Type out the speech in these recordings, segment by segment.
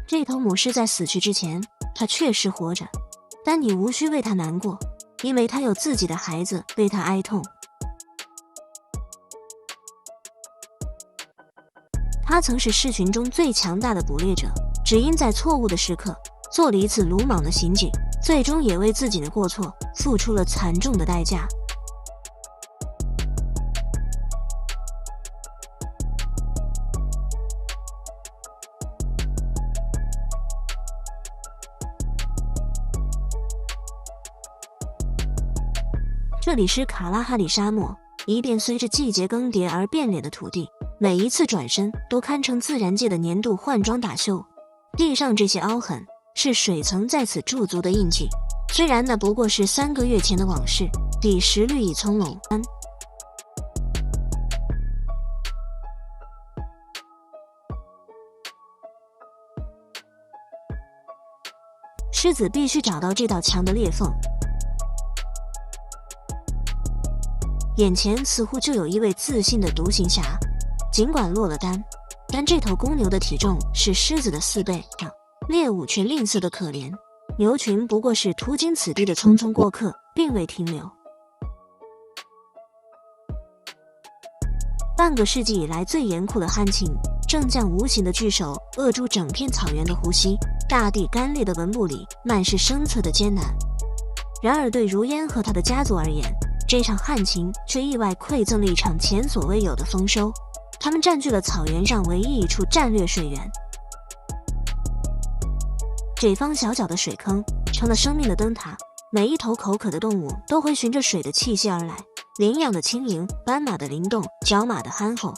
这头母狮在死去之前，它确实活着，但你无需为它难过，因为它有自己的孩子为它哀痛。他曾是狮群中最强大的捕猎者，只因在错误的时刻做了一次鲁莽的行径，最终也为自己的过错付出了惨重的代价。这里是卡拉哈里沙漠，一片随着季节更迭而变脸的土地，每一次转身都堪称自然界的年度换装大秀。地上这些凹痕是水层在此驻足的印记，虽然那不过是3个月前的往事，彼时绿意葱茏。狮子必须找到这道墙的裂缝。眼前似乎就有一位自信的独行侠，尽管落了单，但这头公牛的体重是狮子的4倍，猎物却吝啬的可怜。牛群不过是途经此地的匆匆过客，并未停留。半个世纪以来最严酷的旱情，正将无形的巨手扼住整片草原的呼吸，大地干裂的纹布里满是生存的艰难。然而对如烟和他的家族而言，这场旱情却意外馈赠了一场前所未有的丰收。他们占据了草原上唯一一处战略水源，这方小小的水坑成了生命的灯塔，每一头口渴的动物都会循着水的气息而来。羚羊的轻盈，斑马的灵动，角马的憨厚，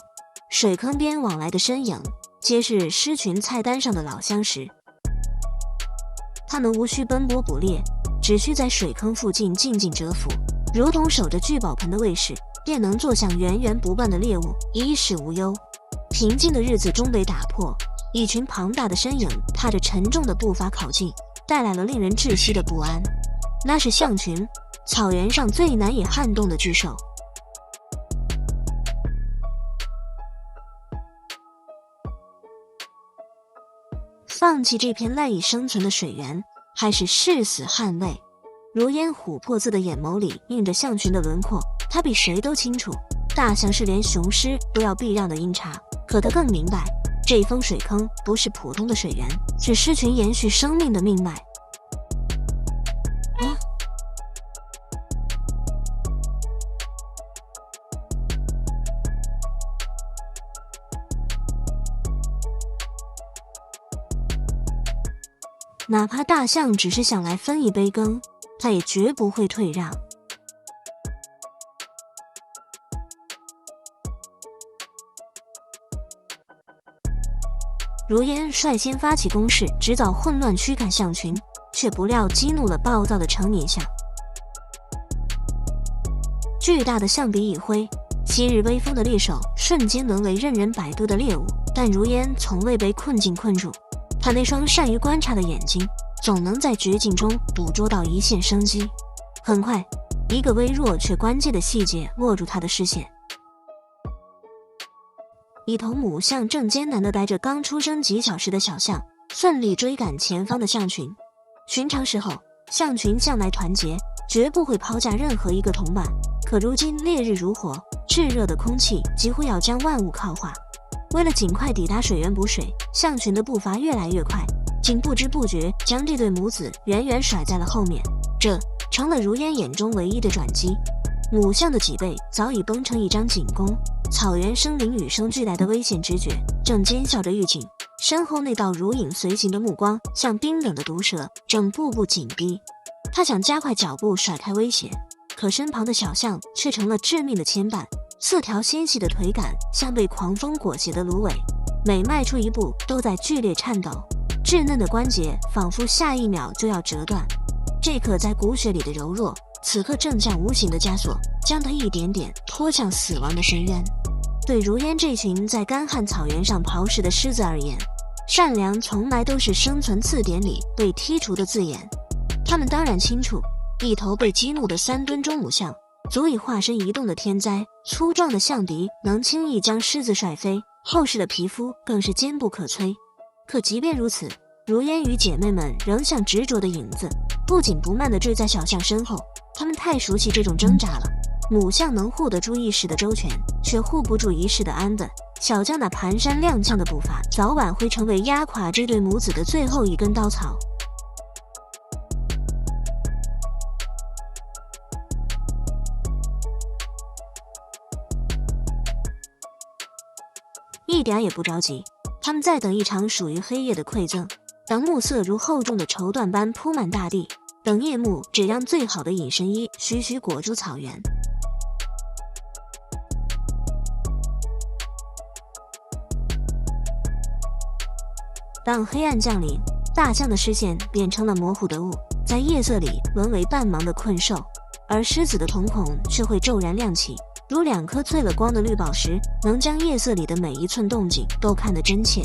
水坑边往来的身影，皆是狮群菜单上的老相识。它们无需奔波捕猎，只需在水坑附近静静蛰伏，如同守着聚宝盆的卫士，便能坐向源源不断的猎物，衣食无忧。平静的日子终被打破，一群庞大的身影踏着沉重的步伐靠近，带来了令人窒息的不安。那是象群，草原上最难以撼动的巨兽。放弃这片赖以生存的水源，还是誓死捍卫？如烟琥珀色的眼眸里映着象群的轮廓，他比谁都清楚，大象是连雄狮都要避让的鹰叉，可他更明白，这封水坑不是普通的水源，是狮群延续生命的命脉。哪怕大象只是想来分一杯羹，他也绝不会退让。如烟率先发起攻势，制造混乱驱赶象群，却不料激怒了暴躁的成年象。巨大的象鼻一挥，昔日威风的猎手瞬间沦为任人摆布的猎物。但如烟从未被困境困住，他那双善于观察的眼睛总能在绝境中捕捉到一线生机。很快，一个微弱却关键的细节落入他的视线。一头母象正艰难地带着刚出生几小时的小象，奋力追赶前方的象群。寻常时候，象群向来团结，绝不会抛下任何一个同伴。可如今烈日如火，炙热的空气几乎要将万物烤化。为了尽快抵达水源补水，象群的步伐越来越快，竟不知不觉将这对母子远远甩在了后面。这成了如烟眼中唯一的转机。母象的脊背早已绷成一张紧弓，草原生灵与生俱来的危险直觉正奸笑着预警，身后那道如影随形的目光像冰冷的毒蛇，正步步紧逼。他想加快脚步甩开威胁，可身旁的小象却成了致命的牵绊。4条纤细的腿杆像被狂风裹挟的芦苇，每迈出一步都在剧烈颤抖，稚嫩的关节仿佛下一秒就要折断。这颗在骨血里的柔弱，此刻正像无形的枷锁，将它一点点拖向死亡的深渊。对如烟这群在干旱草原上刨食的狮子而言，善良从来都是生存字典里被剔除的字眼。他们当然清楚，一头被激怒的3吨中母象足以化身移动的天灾，粗壮的象鼻能轻易将狮子甩飞，厚实的皮肤更是坚不可摧。可即便如此，如烟与姐妹们仍像执着的影子，不紧不慢地追在小象身后。他们太熟悉这种挣扎了。母象能护得住一时的周全，却护不住一世的安稳。小象那蹒跚踉跄的步伐，早晚会成为压垮这对母子的最后一根稻草。一点也不着急，他们在等一场属于黑夜的馈赠，等暮色如厚重的绸缎般铺满大地，等夜幕只让最好的隐身衣徐徐裹住草原。当黑暗降临，大象的视线变成了模糊的雾，在夜色里沦为半盲的困兽，而狮子的瞳孔却会骤然亮起，如2颗淬了光的绿宝石，能将夜色里的每一寸动静都看得真切。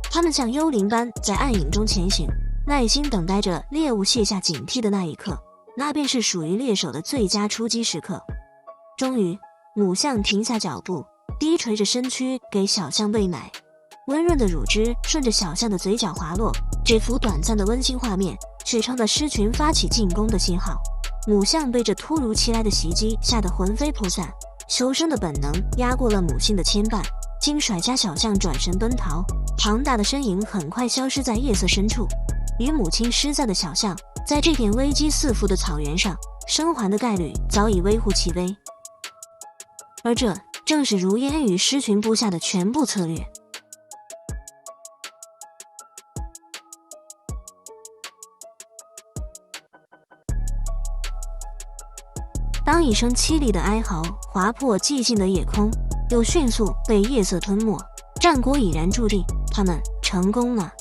它们像幽灵般在暗影中前行，耐心等待着猎物卸下警惕的那一刻，那便是属于猎手的最佳出击时刻。终于，母象停下脚步，低垂着身躯给小象喂奶。温润的乳汁顺着小象的嘴角滑落，这幅短暂的温馨画面却成了狮群发起进攻的信号。母象被这突如其来的袭击吓得魂飞魄散，求生的本能压过了母性的牵绊，竟甩下小象转身奔逃。庞大的身影很快消失在夜色深处，与母亲失散的小象在这片危机四伏的草原上，生还的概率早已微乎其微。而这正是如烟与狮群布下的全部策略。当一声凄厉的哀嚎划破寂静的夜空，又迅速被夜色吞没，战果已然注定，他们成功了。